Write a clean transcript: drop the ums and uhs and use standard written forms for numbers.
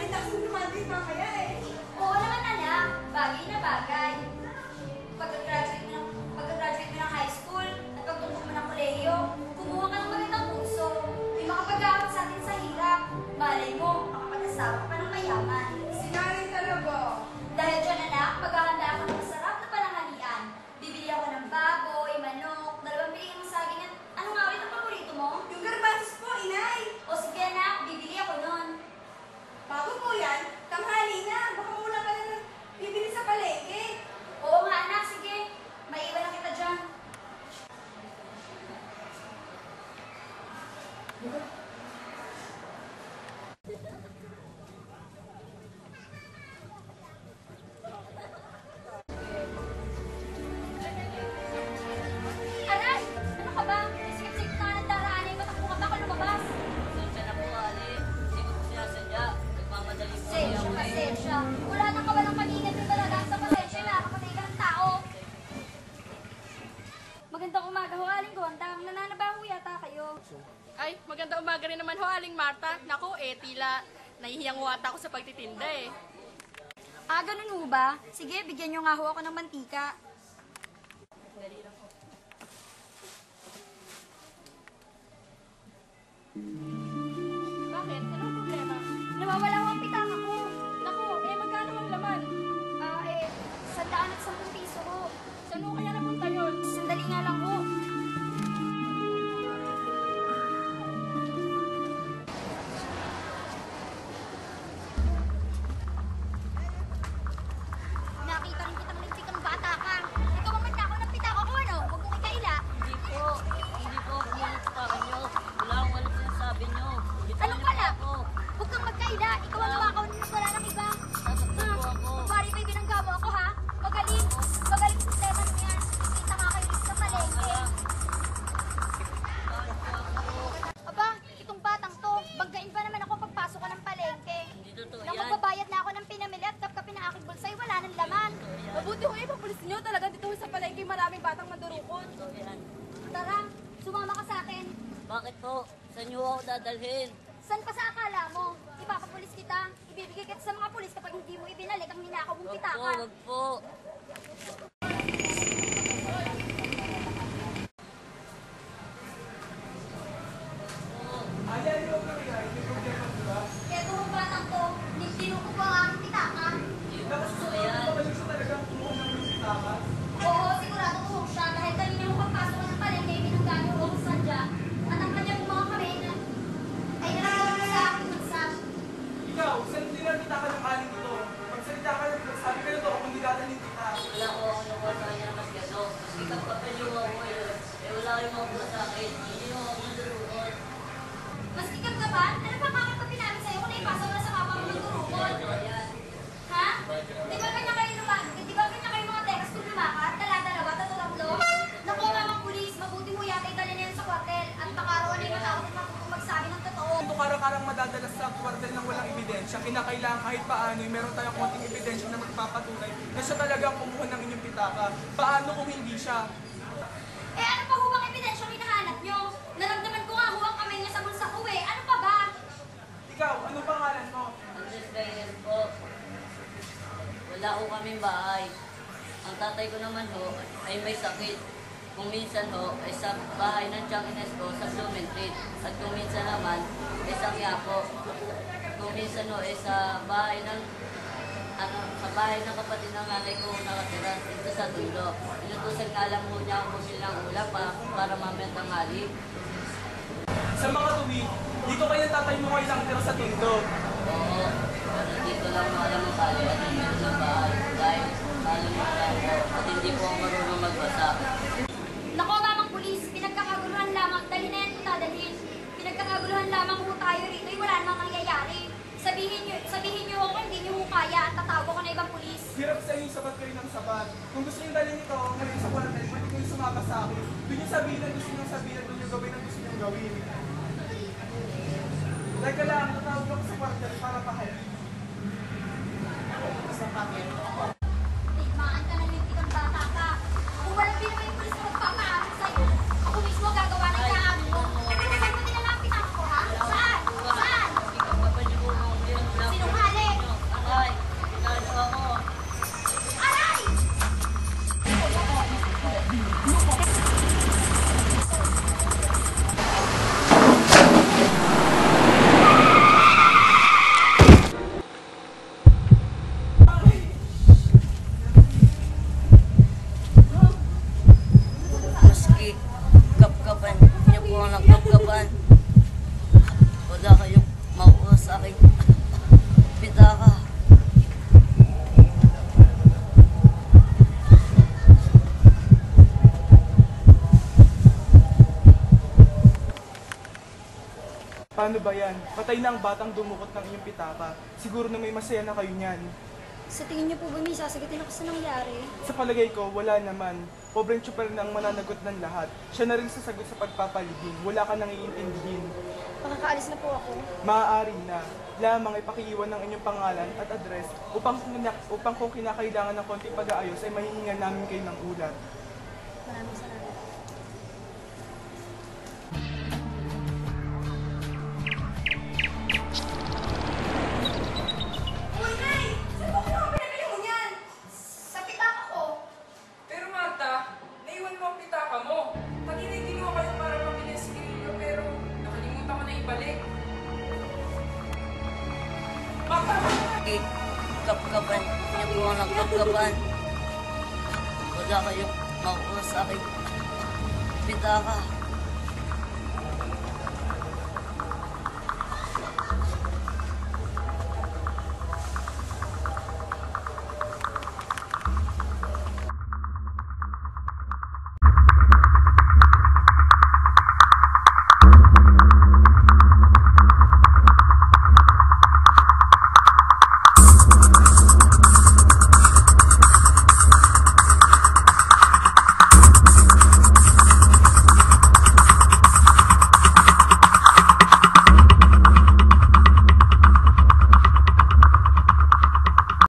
Balita ko dumating mamaya eh. Oo naman anak, bagay na bagay. Pagka-graduate mo ng high school at pagtungkol mo ng kolehiyo, kumuha ka ng magandang kurso. May makapag-aawat sa atin sa hirap. Malay mo, makapag-asawa ka ng mayaman. Sinari talaga. Dahil dyan anak, maghahanda ako ng masarap na pananghalian. Bibili ako ng baboy, manok, 2 piling ng saging at ano nga ulit ang paborito mo? Yung garbanzos po, inay. O sige anak, bibili ako nun. Bago po yan, tanghali na. Baka muna ka na bibili sa palengke. Oo nga anak, sige. Maiwan na kita dyan. Aray! Ano ka ba? Isikip-sikip na ng daraanin mo. Takbo ka ba kung lumabas? Pasensya na po, Ali. Hindi ko po sinasadya. Nagmamadali po Pasensya, pasensya. Wala nang kawalang paningan din talaga sa pasensya. Nakakapatay ka ng tao. Magandang umaga ho, Aling Gondang. Nananabaho yata kayo. Ay, maganda umaga rin naman ho, Aling Marta. Naku, tila, nahihiyang wata ako sa pagtitinda eh. Ah, ganun ho ba? Sige, bigyan nyo nga ho ako ng mantika. Bakit? Anong problema? Nawawala ho ang pitaka ko. Naku, magkano ang laman? Ah, 110 piso ho. Saan mo kaya napunta yun? Sandali nga lang ho. Nakita rin kitang nagpitang bata ka. Ikaw ang magnakaw ng pitaka ko, ano? Huwag mong ikaila. Hindi po. Hindi po ako manatatakan nyo. Wala akong alam sinasabi nyo. Anong pala? Huwag kang magkaila. Ikaw ang lumakaw ng wala ng iba. Sasaktan po ako. Pari ba'y binangga mo ako, ha? Magaling. Magaling sistema niyan. Kita nga kayo sa palengke. Aba, itong batang to, banggain pa naman ako pagpasok ko ng palengke. Hindi totoo Nang yan. magbabayad na ako ng pinamili at kapkapin na aking bulsay, wala nang laman. Mabuti ho, ipapulis nyo. Talaga dito ho sa palengke maraming batang mandurukot. Totoo yan. Tara, sumama ka sa akin. Bakit po? Saan nyo ako dadalhin? San pa sa akala mo? Ipapapulis kita. Ibibigay kita sa mga pulis kapag hindi mo ibinalik ang ninakaw mong Wag pitaka. po, wag po. Eto ang batang to, kinuko ko ang aking pitaka. Hindi po totoo yan. Oo, sigurado tuhog siya dahil kanina nung pagpasok ko ng palengke, binangga niyo ako sa sadya. At ang kanyang mga kamay na ay nalagyan ko sa aking bulsa. Ikaw, saan dinarita ka ng aling ito? Magsalita ka ng sabi kayo to, kung hindi dadalhin kita. Wala ko ako nakuha sa kanya ng masyado. Kasi kapapal yung ako ngayon. Eh wala kayong makuha sa akin. Hindi mo ako mandurukot. Maski kagaban, ano pa kakatabi namin sa'yo kung naipasok na sa kapang ng turukon? Ha? Di ba kanya kayo di ba kanya kayo mga tekas kung lumakat? Dala-dalawa, tatlo-tatlo? Naku, mamang pulis, mabuti mo yata itali na yan sa kwartel. At pakaroon ay matawag at magsabi ng totoo. Kung karang-karang madadalas sa kwartel ng walang ebidensya, kinakailangan kahit paano, meron tayong konting ebidensya na magpapatunay na siya talaga ang kumuha ng inyong pitaka. Paano kung hindi siya? Eh ano pa ho bang ebidensya ang hinahanap nyo? Naramdaman ko nga ho ang kamay niya sa bulsa ko eh. Ano pa ba? Ikaw, anong pangalan mo? Andres Gayer po. Wala ko kaming bahay. Ang tatay ko naman ho ay may sakit. Kung minsan ho ay sa bahay ng Tiang Ines ko sa Blumentritt. At kung minsan naman ay sa Quiapo. Kung minsan ho ay sa bahay ng kapatid ng nanay ko nakatira dito sa Tundo. Inutusan nga lang ho niya ako bumili ng ulam para mamaya tanghali. Sa mga tuwid, dito kayo tatay mo ngayon lang tira sa Tondo. Oo, pero dito lang mo alam ang kali at hindi ng bahay. Dahil alam mo ako at hindi po ako marunong magbasa. Nako, mamang pulis, pinagkakaguluhan lamang. Dali na yan kung dadalhin. Pinagkakaguluhan lamang ho tayo rito. Wala namang nangyayari. Sabihin nyo kung hindi nyo ho kaya at tatawag ko na ibang pulis. Hirap sa inyo, sabat kayo ng sabat. Kung gusto nyo dalhin ito, ngayon sa kwartel, pwede kayo sumama sa akin. Doon nyo sabihin ang gusto nyo sabihin, doon nyo gawin ang gusto nyo gawin. Teka lang, tatawag ako sa kwartel para pahalin. Sa pakin. Tigmaan ka na yung tikang bata ka. Kung walang pinamay yung pulis na magpapaamin sa'yo, ako mismo gagawa ng kaamin mo. Saan mo dinala ang pitaka ko, ha? Saan? Saan? Kapag niyo po mga ngayon, Sinungaling! Paano ba yan? Patay na ang batang dumukot ng inyong pitaka. Siguro na may masaya na kayo niyan. Sa tingin niyo po ba may sasagutin ako sa nangyari? Sa palagay ko, wala naman. Pobreng tsuper na ang mananagot ng lahat. Siya na rin sasagot sa pagpapalibing. Wala ka nang iintindihin. Makakaalis na po ako. Maaari na. Lamang ipakiiwan ng inyong pangalan at address upang kung kinakailangan ng konting pag-aayos ay mahihingan namin kayo ng ulat. Maraming salamat. Uy, Nay! Saan po kinuha pinabili mo niyan? Sa pitaka ko. Pero Marta, naiwan mo ang pitaka mo. Kanina kinuha kayo para pamili ng sigarilyo pero nakalimutan ko na ibalik. Marta! Eh, kapkapan. Niya po ang nagkapkapan. Wala kayong makuha sa akin. Pitaka.